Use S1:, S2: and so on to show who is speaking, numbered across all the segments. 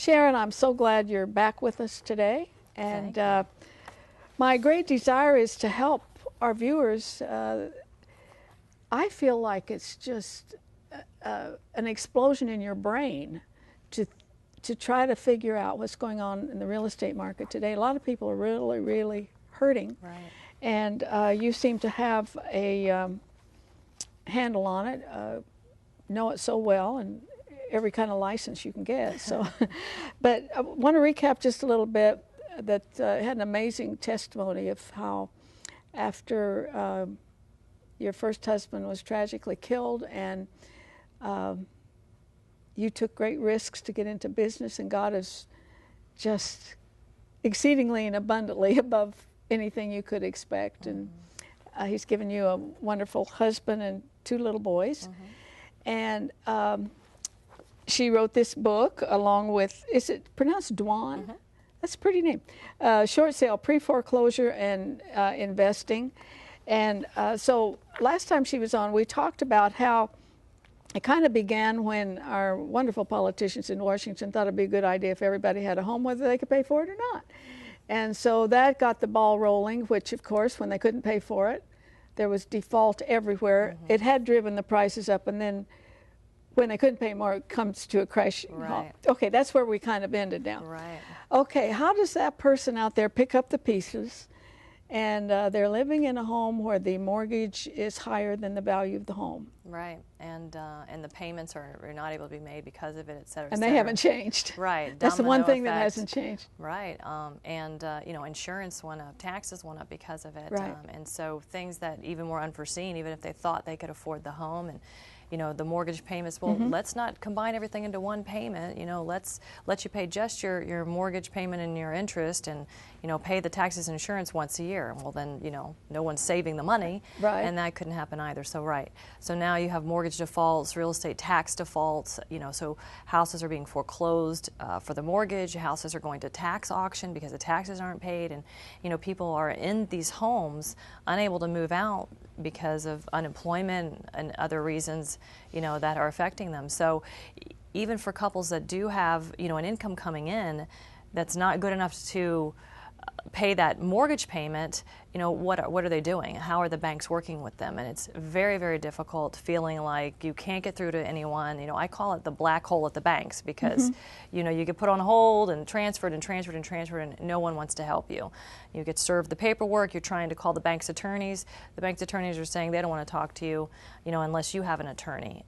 S1: Sharon, I'm so glad you're back with us today. And my great desire is to help our viewers. I feel like it's just an explosion in your brain to try to figure out what's going on in the real estate market today. A lot of people are really, really hurting.
S2: Right.
S1: And you seem to have a handle on it, know it so well, and every kind of license you can get. So, but I want to recap just a little bit that had an amazing testimony of how after your first husband was tragically killed, and you took great risks to get into business, and God is just exceedingly and abundantly above anything you could expect. And He's given you a wonderful husband and 2 little boys. And she wrote this book along with, is it pronounced Dwan? That's a pretty name. Short Sale, Pre-Foreclosure and Investing. And so last time she was on, we talked about how it kind of began when our wonderful politicians in Washington thought it'd be a good idea if everybody had a home, whether they could pay for it or not. And so that got the ball rolling, which of course, when they couldn't pay for it, there was default everywhere. It had driven the prices up, and then when they couldn't pay more, it comes to a crash.
S2: Right.
S1: Okay, that's where we kind of ended now.
S2: Right.
S1: Okay, how does that person out there pick up the pieces, and they're living in a home where the mortgage is higher than the value of the home?
S2: Right. And the payments are not able to be made because of it, et cetera, et
S1: And they
S2: cetera.
S1: haven't changed.
S2: Right.
S1: That's the one
S2: Domino
S1: thing that
S2: effect.
S1: hasn't changed.
S2: Right. You know, insurance went up, taxes went up because of it.
S1: Right.
S2: And so things that even were unforeseen, even if they thought they could afford the home, and you know, the mortgage payments, well, let's not combine everything into one payment. You know, let's let you pay just your mortgage payment and your interest, and, you know, pay the taxes and insurance once a year. Well, then, you know, no one's saving the money.
S1: Right.
S2: And that couldn't happen either. So, right. So now you have mortgage defaults, real estate tax defaults, you know, so houses are being foreclosed for the mortgage, houses are going to tax auction because the taxes aren't paid, and, you know, people are in these homes unable to move out because of unemployment and other reasons, you know, that are affecting them. So even for couples that do have, you know, an income coming in that's not good enough to pay that mortgage payment, you know, what are they doing? How are the banks working with them? And it's very, very difficult, feeling like you can't get through to anyone. You know, I call it the black hole at the banks, because, you know, you get put on hold and transferred and transferred and transferred, and no one wants to help you. You get served the paperwork, you're trying to call the bank's attorneys. The bank's attorneys are saying they don't want to talk to you, you know, unless you have an attorney.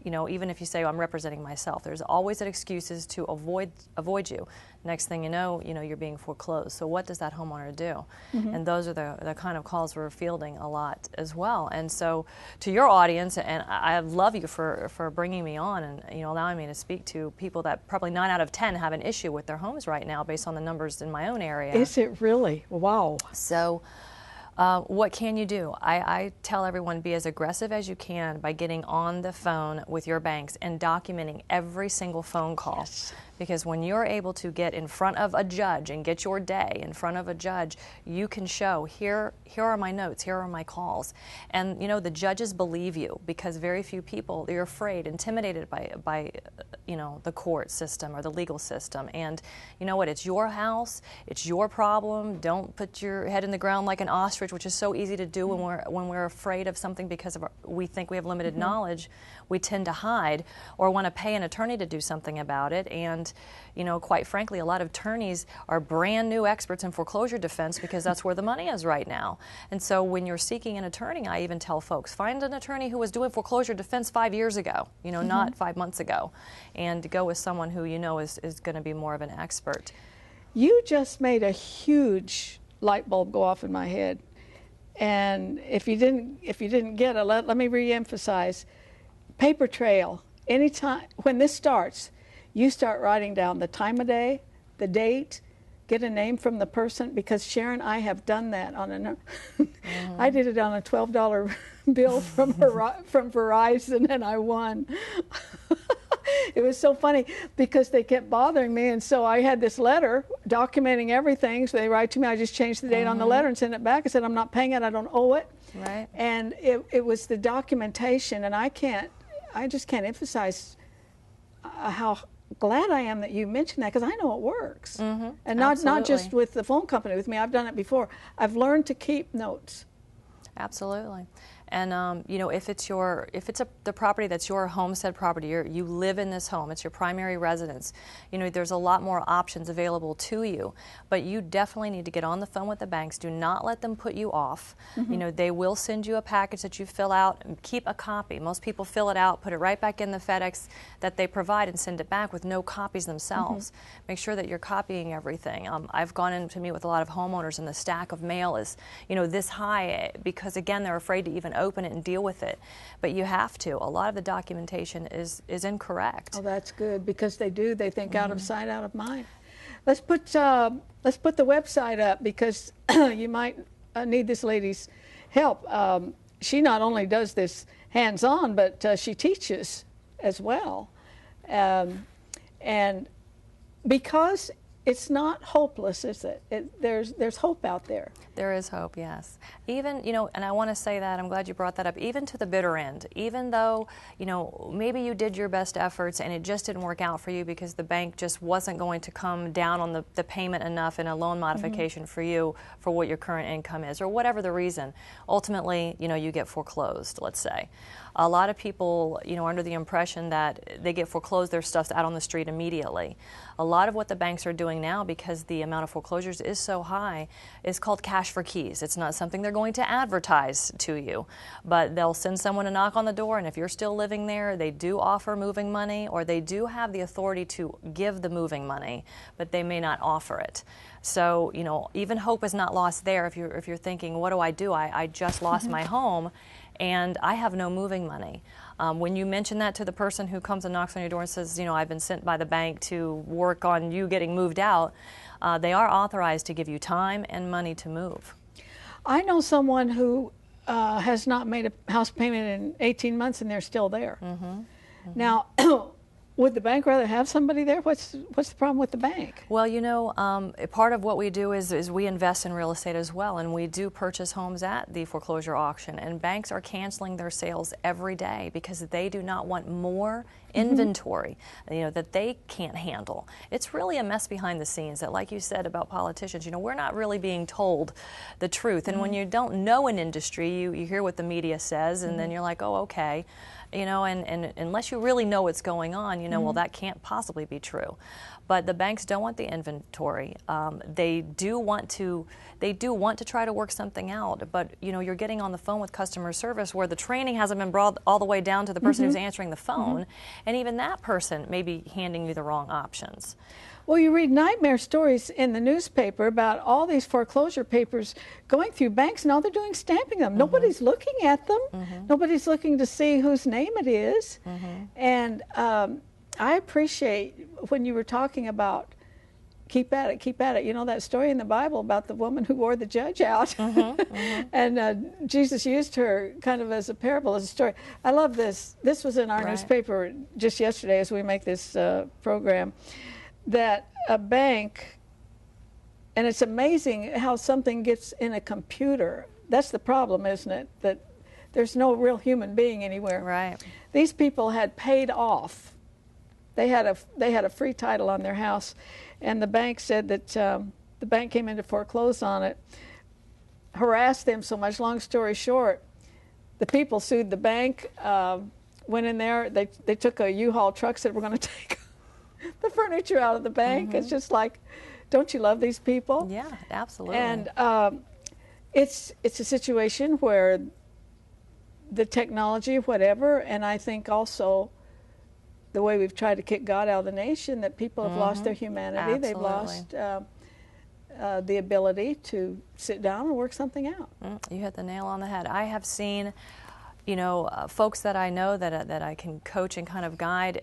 S2: You know, even if you say, I'm representing myself, there's always excuses to avoid you. Next thing you know, you're being foreclosed. So what does that homeowner do? And those are the kind of calls we're fielding a lot as well. And so to your audience, and I love you for bringing me on and, you know, allowing me to speak to people that probably 9 out of 10 have an issue with their homes right now based on the numbers in my own area.
S1: Is it really? Wow.
S2: So what can you do? I tell everyone, be as aggressive as you can by getting on the phone with your banks and documenting every single phone call.
S1: Yes.
S2: Because when you're able to get in front of a judge and get your day in front of a judge, you can show, here are my notes, here are my calls. And, you know, the judges believe you, because very few people, they're afraid, intimidated by you know, the court system or the legal system. And you know what? It's your house. It's your problem. Don't put your head in the ground like an ostrich, which is so easy to do when we're afraid of something because of we think we have limited knowledge. We tend to hide or want to pay an attorney to do something about it. And, you know, quite frankly, a lot of attorneys are brand new experts in foreclosure defense because that's where the money is right now. And so when you're seeking an attorney, I even tell folks, find an attorney who was doing foreclosure defense 5 years ago, you know, not 5 months ago, and go with someone who you know is going to be more of an expert.
S1: You just made a huge light bulb go off in my head. And if you didn't get it, let me re-emphasize. Paper trail. Anytime when this starts, you start writing down the time of day, the date, get a name from the person, because Sharon, I have done that on a I did it on a $12 bill from Verizon, and I won. It was so funny because they kept bothering me, and so I had this letter documenting everything. So they write to me, I just changed the date on the letter and sent it back. I said, I'm not paying it, I don't owe it.
S2: Right.
S1: And it was the documentation, and I just can't emphasize how glad I am that you mentioned that, because I know it works. And not
S2: Absolutely.
S1: just with the phone company with me. I've done it before. I've learned to keep notes.
S2: Absolutely. And you know, if it's the property that's your homestead property, you live in this home, it's your primary residence, you know, there's a lot more options available to you. But you definitely need to get on the phone with the banks. Do not let them put you off. You know, they will send you a package that you fill out, and keep a copy. Most people fill it out, put it right back in the FedEx that they provide, and send it back with no copies themselves. Make sure that you're copying everything. I've gone in to meet with a lot of homeowners, and the stack of mail is, you know, this high, because again, they're afraid to even open it and deal with it. But you have to. A lot of the documentation is incorrect.
S1: Oh, that's good, because they do. They think out of sight, out of mind. Let's put the website up, because you might need this lady's help. She not only does this hands-on, but she teaches as well. And because it's not hopeless, is it? There's hope out there.
S2: There is hope, yes. Even, you know, and I want to say that, I'm glad you brought that up, even to the bitter end, even though, you know, maybe you did your best efforts and it just didn't work out for you because the bank just wasn't going to come down on the payment enough in a loan modification for you for what your current income is, or whatever the reason. Ultimately, you know, you get foreclosed, let's say. A lot of people, you know, are under the impression that they get foreclosed, their stuff's out on the street immediately. A lot of what the banks are doing now, because the amount of foreclosures is so high, is called cash for keys. It's not something they're going to advertise to you, but they'll send someone to knock on the door, and if you're still living there, they do offer moving money, or they do have the authority to give the moving money, but they may not offer it. So, you know, even hope is not lost there. If you're thinking, what do? I just lost my home, and I have no moving money. When you mention that to the person who comes and knocks on your door and says, you know, I've been sent by the bank to work on you getting moved out, they are authorized to give you time and money to move.
S1: I know someone who has not made a house payment in 18 months, and they're still there. Now, would the bank rather have somebody there? What's the problem with the bank?
S2: Well, you know, part of what we do is we invest in real estate as well, and we do purchase homes at the foreclosure auction, and banks are canceling their sales every day because they do not want more inventory, you know, that they can't handle. It's really a mess behind the scenes that, like you said about politicians, you know, we're not really being told the truth. And when you don't know an industry, you hear what the media says, and then you're like, oh, okay. You know, and unless you really know what's going on, you know, well, that can't possibly be true. But the banks don't want the inventory. They do want to try to work something out. But you know, you're getting on the phone with customer service where the training hasn't been brought all the way down to the person who's answering the phone, and even that person may be handing you the wrong options.
S1: Well, you read nightmare stories in the newspaper about all these foreclosure papers going through banks, and all they're doing is stamping them. Nobody's looking at them. Nobody's looking to see whose name it is. And I appreciate when you were talking about keep at it, keep at it. You know that story in the Bible about the woman who wore the judge out? And Jesus used her kind of as a parable, as a story. I love this. This was in our newspaper just yesterday as we make this program. That a bank, and it's amazing how something gets in a computer. That's the problem, isn't it? That there's no real human being anywhere.
S2: Right.
S1: These people had paid off. They had a free title on their house, and the bank said that the bank came in to foreclose on it, harassed them so much. Long story short, the people sued the bank, went in there, they took a U-Haul truck, said we're going to take the furniture out of the bank. It's just like, don't you love these people?
S2: Yeah, absolutely.
S1: And it's a situation where the technology, whatever, and I think also the way we've tried to kick God out of the nation, that people have lost their humanity. They've lost the ability to sit down and work something out.
S2: You hit the nail on the head. I have seen, you know, folks that I know that I can coach and kind of guide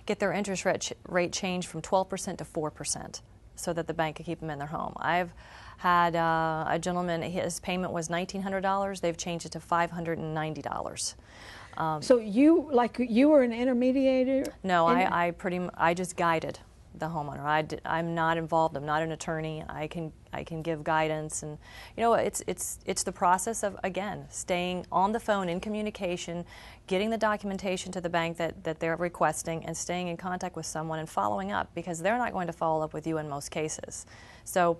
S2: get their interest rate changed from 12% to 4% so that the bank can keep them in their home. I've had a gentleman, his payment was $1,900. They've changed it to $590.
S1: So you were an intermediator?
S2: No, I just guided. the homeowner. I'm not involved. I'm not an attorney. I can give guidance, and it's the process of, again, staying on the phone in communication, getting the documentation to the bank that they're requesting, and staying in contact with someone and following up, because they're not going to follow up with you in most cases. So,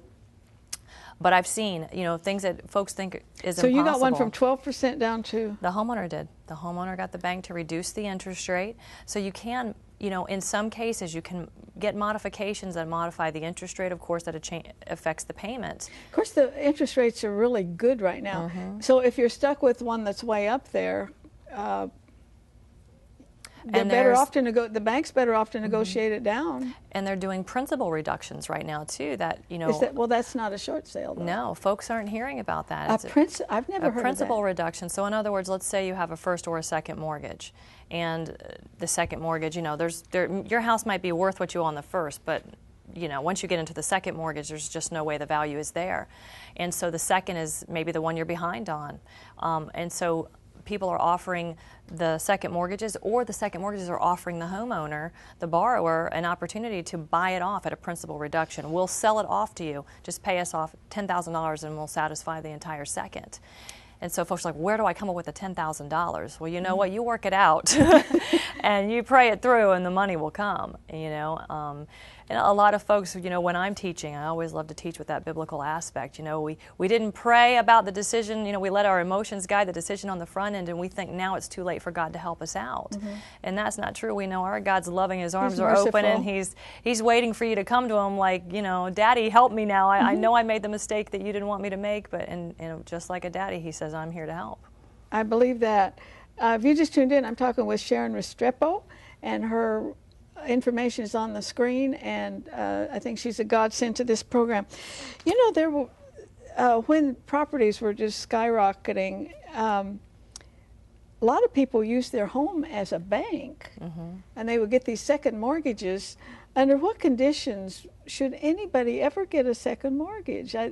S2: but I've seen things that folks think is impossible.
S1: So you got one from 12% down to?
S2: The homeowner did. The homeowner got the bank to reduce the interest rate. So you can, in some cases, you can get modifications that modify the interest rate, of course, that affects the payment.
S1: Of course, the interest rates are really good right now. So if you're stuck with one that's way up there, they're better off to the bank's better off to negotiate it down.
S2: And they're doing principal reductions right now too.
S1: Well, that's not a short sale, though.
S2: No, folks aren't hearing about that.
S1: I've never heard of that.
S2: A principal reduction. So in other words, let's say you have a first or a second mortgage, and the second mortgage, your house might be worth what you owe on the first, but once you get into the second mortgage, there's just no way the value is there, and so the second is maybe the one you're behind on, and so people are offering the second mortgages, or the second mortgages are offering the homeowner, the borrower, an opportunity to buy it off at a principal reduction. We'll sell it off to you. Just pay us off $10,000 and we'll satisfy the entire second. And so folks are like, where do I come up with the $10,000? Well, you know what? You work it out and you pray it through, and the money will come. And a lot of folks, when I'm teaching, I always love to teach with that biblical aspect. We didn't pray about the decision. We let our emotions guide the decision on the front end, and we think now it's too late for God to help us out. And that's not true. We know our God's loving. His arms are open, and He's waiting for you to come to Him like, Daddy, help me now. I know I made the mistake that you didn't want me to make, but and just like a daddy, He says, I'm here to help.
S1: I believe that. If you just tuned in, I'm talking with Sharon Restrepo, and her information is on the screen, and I think she's a godsend to this program. There were when properties were just skyrocketing, a lot of people used their home as a bank, and they would get these second mortgages. Under what conditions should anybody ever get a second mortgage? I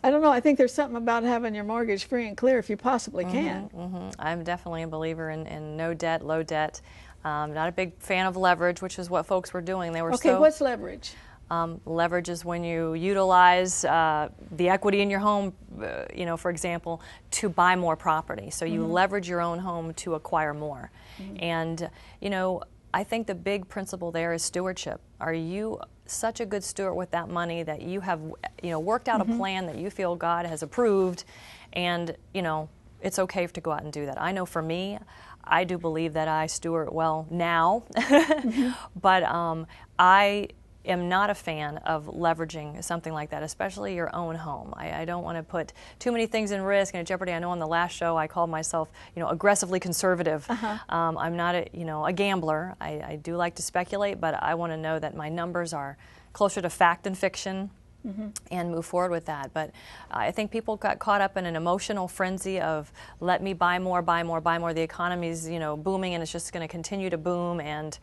S1: don't know. I think there's something about having your mortgage free and clear if you possibly can.
S2: I'm definitely a believer in no debt, low debt. Not a big fan of leverage, which is what folks were doing. They were
S1: what's leverage?
S2: Leverage is when you utilize the equity in your home, for example, to buy more property. So you leverage your own home to acquire more. And, I think the big principle there is stewardship. Are you such a good steward with that money that you have, worked out a plan that you feel God has approved, and, it's okay to go out and do that? I know for me, I do believe that I steward well now, but I am not a fan of leveraging something like that, especially your own home. I don't want to put too many things in risk and in jeopardy. I know on the last show I called myself, aggressively conservative. I'm not a gambler. I do like to speculate, but I want to know that my numbers are closer to fact than fiction. And move forward with that. But I think people got caught up in an emotional frenzy of let me buy more, buy more, buy more. The economy's booming, and it's just going to continue to boom, and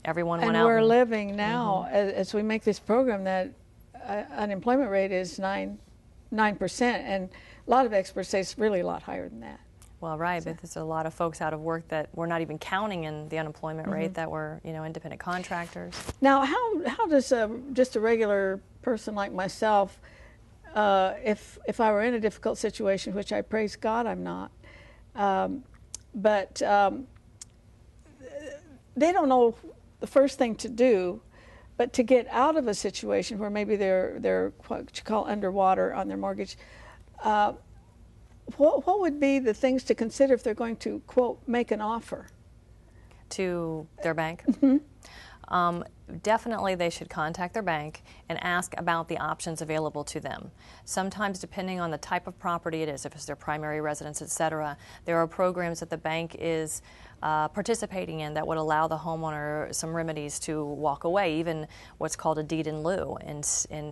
S2: everyone went out.
S1: And we're living now as we make this program that unemployment rate is 9%, and a lot of experts say it's really a lot higher than that.
S2: Well, right, but there's a lot of folks out of work that we're not even counting in the unemployment rate that were, independent contractors.
S1: Now, how does just a regular person like myself, if I were in a difficult situation, which I praise God I'm not, but they don't know the first thing to do, but to get out of a situation where maybe they're what you call underwater on their mortgage. What would be the things to consider if they're going to, quote, make an offer?
S2: To their bank? Definitely they should contact their bank and ask about the options available to them. Sometimes, depending on the type of property it is, if it's their primary residence, etc., there are programs that the bank is participating in that would allow the homeowner some remedies to walk away, even what's called a deed in lieu. And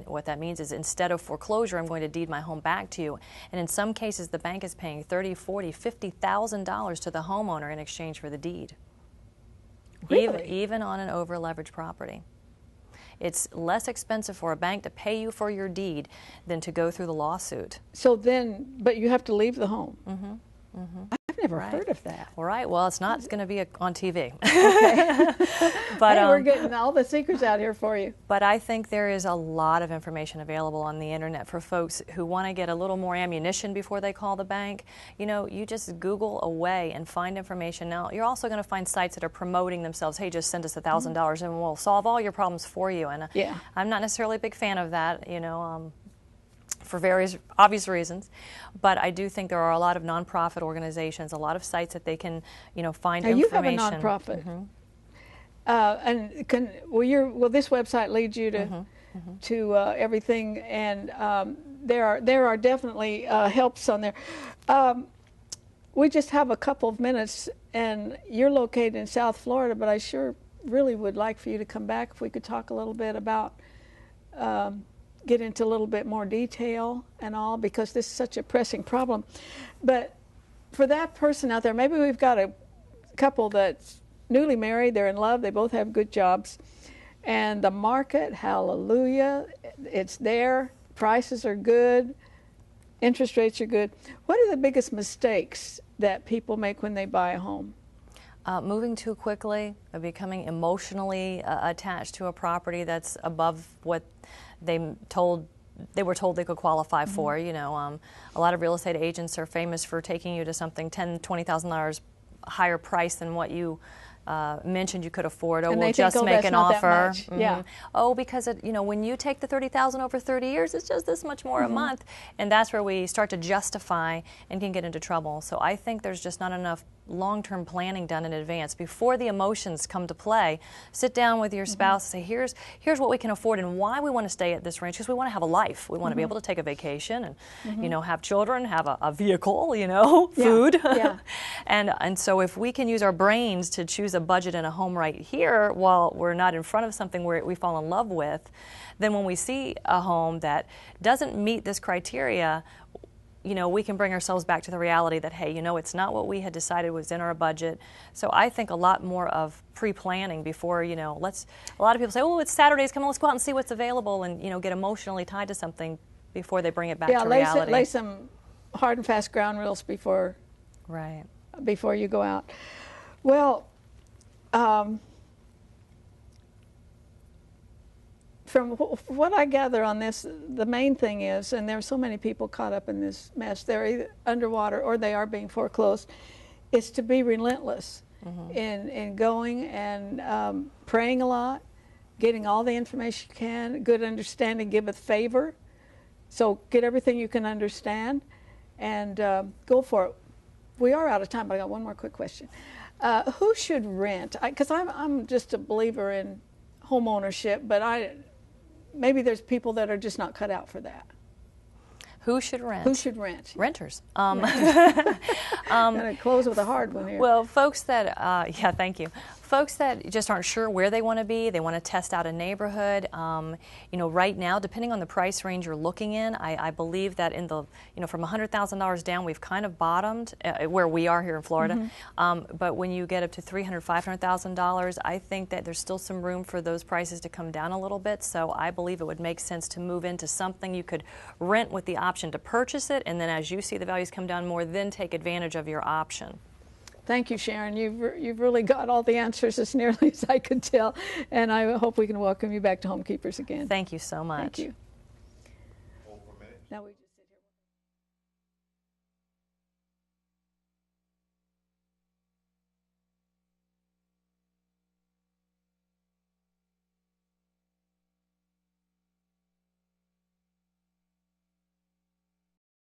S2: what that means is, instead of foreclosure, I'm going to deed my home back to you. And in some cases, the bank is paying $30,000, $40,000, $50,000 to the homeowner in exchange for the deed.
S1: Really?
S2: Even on an over-leveraged property. It's less expensive for a bank to pay you for your deed than to go through the lawsuit.
S1: So then, but you have to leave the home. I've never
S2: Right.
S1: heard of that.
S2: All right. Well, it's not going to be on TV.
S1: But hey, we're getting all the secrets out here for you.
S2: But I think there is a lot of information available on the internet for folks who want to get a little more ammunition before they call the bank. You know, you just Google away and find information. Now, you're also going to find sites that are promoting themselves. Hey, just send us $1,000 and we'll solve all your problems for you. And
S1: Yeah.
S2: I'm not necessarily a big fan of that, you know, for various obvious reasons. But I do think there are a lot of nonprofit organizations, a lot of sites that they can, you know, find
S1: Now,
S2: information.
S1: you have a nonprofit. And will this website lead you to everything? And there are definitely helps on there. We just have a couple of minutes, and you're located in South Florida, but I sure really would like for you to come back if we could talk a little bit about, get into a little bit more detail and all, because this is such a pressing problem. But for that person out there, maybe we've got a couple that's newly married, they're in love, they both have good jobs, and the market, hallelujah, it's there, prices are good, interest rates are good. What are the biggest mistakes that people make when they buy a home?
S2: Moving too quickly, becoming emotionally attached to a property that's above what they were told they could qualify for. You know, a lot of real estate agents are famous for taking you to something $10,000, $20,000 higher price than what you mentioned you could afford. Oh,
S1: And
S2: we'll
S1: they
S2: just
S1: think, oh,
S2: make
S1: that's
S2: an
S1: not that
S2: offer.
S1: much. Yeah.
S2: Oh, because you know, when you take the $30,000 over 30 years, it's just this much more a month, and that's where we start to justify and can get into trouble. So I think there's just not enough long-term planning done in advance before the emotions come to play. Sit down with your spouse and say, here's what we can afford and why we want to stay at this ranch, because we want to have a life. We want to be able to take a vacation and you know, have children, have a vehicle, you know, food.
S1: Yeah.
S2: And so if we can use our brains to choose a budget and a home right here while we're not in front of something where we fall in love with, then when we see a home that doesn't meet this criteria, you know, we can bring ourselves back to the reality that, hey, you know, it's not what we had decided was in our budget. So I think a lot more of pre-planning before, you know, a lot of people say, oh, it's Saturdays, come on, let's go out and see what's available, and, you know, get emotionally tied to something before they bring it back to reality.
S1: Lay some hard and fast ground rules before you go out. Well, from what I gather on this, the main thing is, and there are so many people caught up in this mess, they're either underwater or they are being foreclosed, is to be relentless in going and praying a lot, getting all the information you can, good understanding giveth favor. So get everything you can understand and go for it. We are out of time, but I got one more quick question. Who should rent? Because I'm just a believer in home ownership, but maybe there's people that are just not cut out for that.
S2: Who should rent?
S1: Who should rent?
S2: Renters.
S1: I'm going to close with a hard one here.
S2: Well, folks that, yeah, thank you. Folks that just aren't sure where they want to be, they want to test out a neighborhood. You know, right now, depending on the price range you're looking in, I believe that in the, you know, from $100,000 down, we've kind of bottomed where we are here in Florida. But when you get up to $300,000, $500,000, I think that there's still some room for those prices to come down a little bit. So I believe it would make sense to move into something you could rent with the option to purchase it, and then as you see the values come down more, then take advantage of your option.
S1: Thank you, Sharon. You've really got all the answers as nearly as I could tell, and I hope we can welcome you back to Home Keepers again.
S2: Thank you so much.
S1: Thank you. Now we